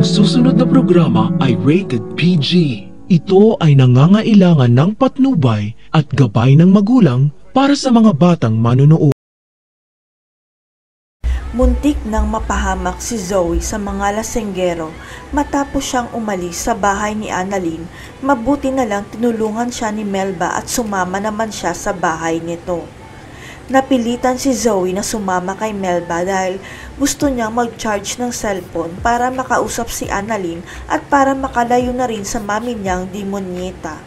Ang susunod na programa ay rated PG. Ito ay nangangailangan ng patnubay at gabay ng magulang para sa mga batang manunood. Muntik nang mapahamak si Zoe sa mga lasenggero matapos siyang umalis sa bahay ni Annalyn. Mabuti na lang tinulungan siya ni Melba at sumama naman siya sa bahay nito. Napilitan si Zoe na sumama kay Melba dahil gusto niyang mag-charge ng cellphone para makausap si Annalyn at para makalayo na rin sa mami niyang demonyeta.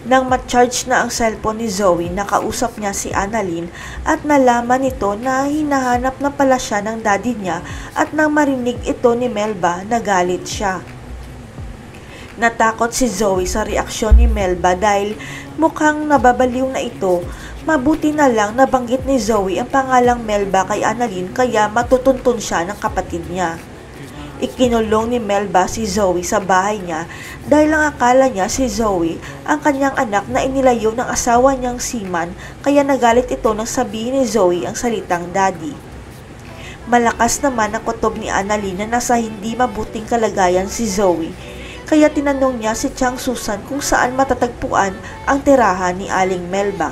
Nang ma-charge na ang cellphone ni Zoe, nakausap niya si Annalyn at nalaman nito na hinahanap na pala siya ng daddy niya at nang marinig ito ni Melba, nagalit siya. Natakot si Zoe sa reaksyon ni Melba dahil mukhang nababaliw na ito. Mabuti na lang nabanggit ni Zoe ang pangalang Melba kay Annalyn kaya matutuntun siya ng kapatid niya. Ikinulong ni Melba si Zoe sa bahay niya dahil ang akala niya si Zoe ang kanyang anak na inilayo ng asawa niyang Seaman kaya nagalit ito nang sabihin ni Zoe ang salitang daddy. Malakas naman ang kutob ni Annalyn na nasa hindi mabuting kalagayan si Zoe kaya tinanong niya si Chang Susan kung saan matatagpuan ang tirahan ni Aling Melba.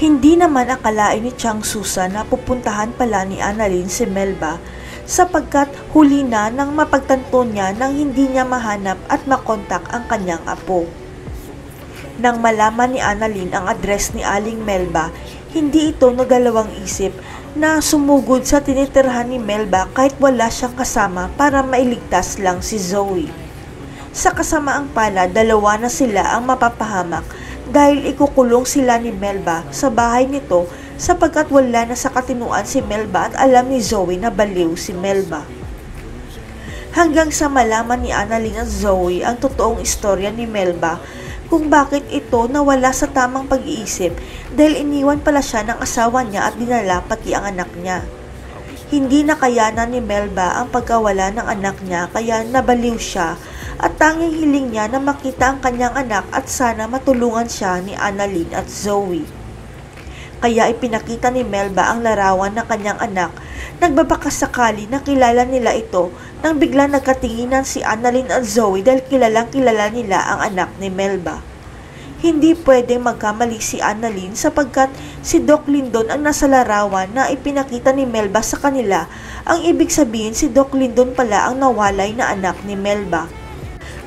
Hindi naman akalain ni Chang Susan na pupuntahan pala ni Annalyn si Melba sapagkat huli na nang mapagtanto niya nang hindi niya mahanap at makontak ang kanyang apo. Nang malaman ni Annalyn ang address ni Aling Melba, hindi ito nagalawang isip na sumugod sa tinitirhan ni Melba kahit wala siyang kasama para mailigtas lang si Zoe. Sa kasamaang palad, dalawa na sila ang mapapahamak dahil ikukulong sila ni Melba sa bahay nito sapagkat wala na sa katinuan si Melba at alam ni Zoe na baliw si Melba. Hanggang sa malaman ni Annalyn at Zoe ang totoong istorya ni Melba kung bakit ito nawala sa tamang pag-iisip dahil iniwan pala siya ng asawa niya at dinala pati ang anak niya. Hindi nakayanan ni Melba ang pagkawala ng anak niya kaya nabaliw siya at tanging hiling niya na makita ang kanyang anak at sana matulungan siya ni Annalyn at Zoe. Kaya ipinakita ni Melba ang larawan ng kanyang anak. Nagbabakasakali na kilala nila ito nang biglang nagkatinginan si Annalyn at Zoe dahil kilalang kilala nila ang anak ni Melba. Hindi pwedeng magkamali si Annalyn sapagkat si Doc Lindon ang nasa larawan na ipinakita ni Melba sa kanila. Ang ibig sabihin si Doc Lindon pala ang nawalay na anak ni Melba.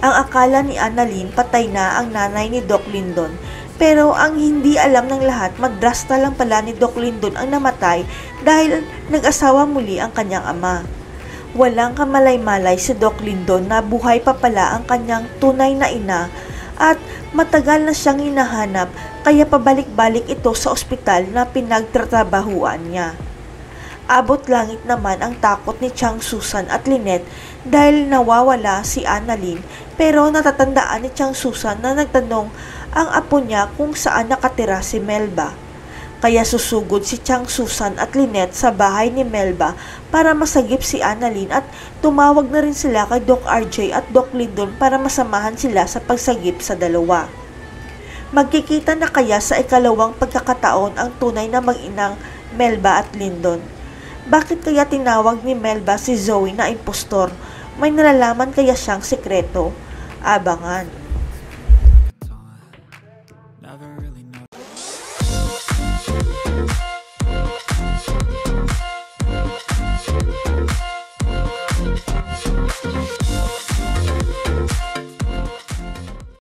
Ang akala ni Annalyn patay na ang nanay ni Doc Lindon. Pero ang hindi alam ng lahat, madrasta lang pala ni Doc Lindon ang namatay dahil nag-asawa muli ang kanyang ama. Walang kamalay-malay si Doc Lindon na buhay pa pala ang kanyang tunay na ina at matagal na siyang hinahanap kaya pabalik-balik ito sa ospital na pinagtratrabahuan niya. Abot langit naman ang takot ni Chang Susan at Lynette dahil nawawala si Annalyn pero natatandaan ni Chang Susan na nagtanong ang apo niya kung saan nakatira si Melba. Kaya susugod si Chang Susan at Lynette sa bahay ni Melba para masagip si Annalyn at tumawag na rin sila kay Doc RJ at Doc Lindon para masamahan sila sa pagsagip sa dalawa. Magkikita na kaya sa ikalawang pagkakataon ang tunay na mag-inang Melba at Lindon? Bakit kaya tinawag ni Melba si Zoe na impostor? May nalalaman kaya siyang sekreto? Abangan.